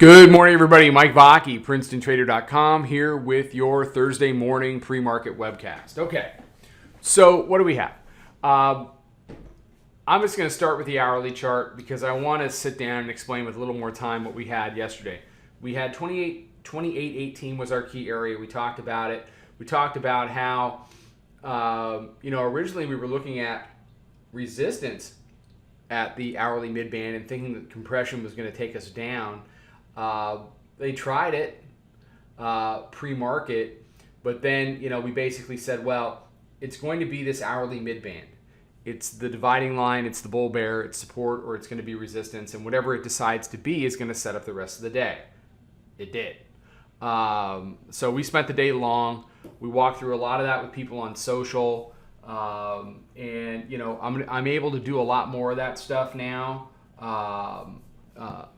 Good morning, everybody. Mike Vacchi, Princetontrader.com, here with your Thursday morning pre-market webcast. Okay, so what do we have? I'm just going to start with the hourly chart because I want to sit down and explain with a little more time what we had yesterday. We had 28.18 was our key area. We talked about it. We talked about how, originally we were looking at resistance at the hourly mid-band and thinking that compression was going to take us down. They tried it pre-market, but then we basically said, well, it's going to be this hourly mid-band. It's the dividing line, it's the bull bear, it's support, or it's going to be resistance, and whatever it decides to be is going to set up the rest of the day. It did. So we spent the day long. We walked through a lot of that with people on social, and I'm able to do a lot more of that stuff now.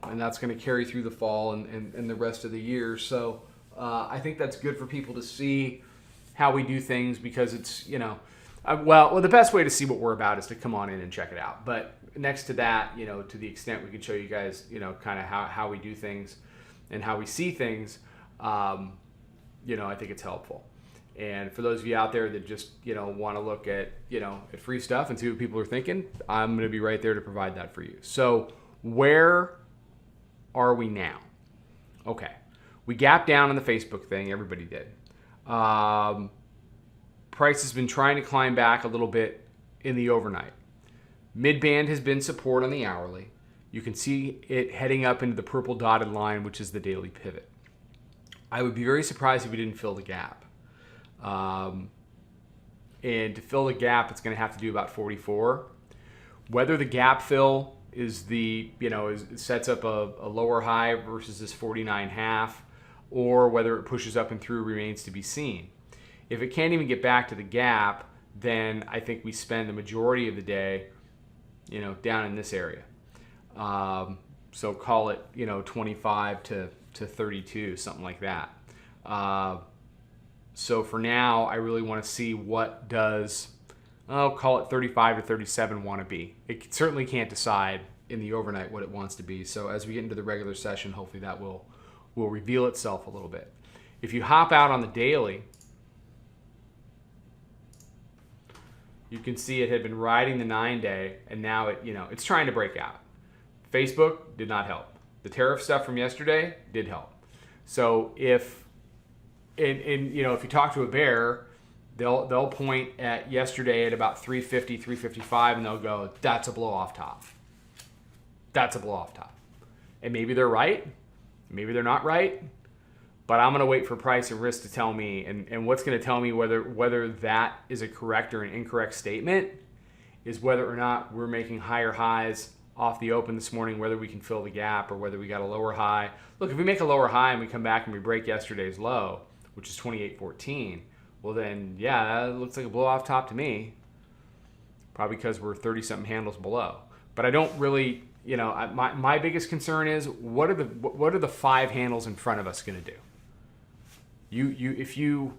And that's going to carry through the fall and the rest of the year. So I think that's good for people to see how we do things because it's, the best way to see what we're about is to come on in and check it out. But next to that, to the extent we can show you guys, kind of how we do things and how we see things, I think it's helpful. And for those of you out there that just, want to look at, at free stuff and see what people are thinking, I'm going to be right there to provide that for you. So where are we now? Okay. We gapped down on the Facebook thing. Everybody did. Price has been trying to climb back a little bit in the overnight. Mid-band has been support on the hourly. You can see it heading up into the purple dotted line, which is the daily pivot. I would be very surprised if we didn't fill the gap. And to fill the gap, it's going to have to do about 44. Whether the gap fill is sets up a lower high versus this 49.5, or whether it pushes up and through remains to be seen. If it can't even get back to the gap, then I think we spend the majority of the day, down in this area. So call it, 25 to 32, something like that. So for now, I really want to see what does, call it 35 to 37 want to be. It certainly can't decide in the overnight what it wants to be. So as we get into the regular session, hopefully that will reveal itself a little bit. If you hop out on the daily, you can see it had been riding the 9-day, and now it's trying to break out. Facebook did not help. The tariff stuff from yesterday did help. So if you talk to a bear, they'll point at yesterday at about 350, 355, and they'll go, that's a blow off top. That's a blow off top. And maybe they're right. Maybe they're not right. But I'm going to wait for price and risk to tell me. And what's going to tell me whether that is a correct or an incorrect statement is whether or not we're making higher highs off the open this morning, whether we can fill the gap or whether we got a lower high. Look, if we make a lower high and we come back and we break yesterday's low, which is 28.14, well then, yeah, that looks like a blow off top to me. Probably because we're 30-something handles below. But I don't really, my biggest concern is what are the 5 handles in front of us going to do? If you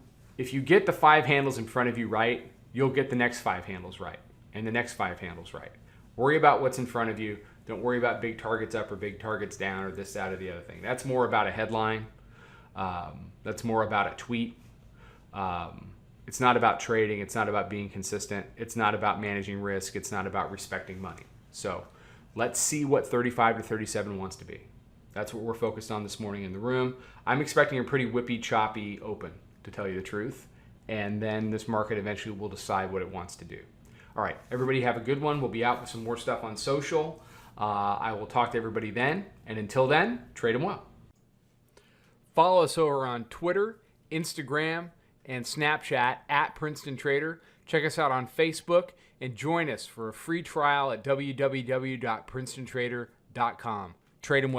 get the 5 handles in front of you right, you'll get the next 5 handles right and the next 5 handles right. Worry about what's in front of you. Don't worry about big targets up or big targets down or this, that, or the other thing. That's more about a headline. That's more about a tweet. It's not about trading. It's not about being consistent. It's not about managing risk. It's not about respecting money. So let's see what 35 to 37 wants to be. That's what we're focused on this morning in the room. I'm expecting a pretty whippy, choppy open, to tell you the truth. And then this market eventually will decide what it wants to do. All right, everybody have a good one. We'll be out with some more stuff on social. I will talk to everybody then. And until then, trade them well. Follow us over on Twitter, Instagram, and Snapchat at Princeton Trader. Check us out on Facebook and join us for a free trial at www.princetontrader.com. Trade them well.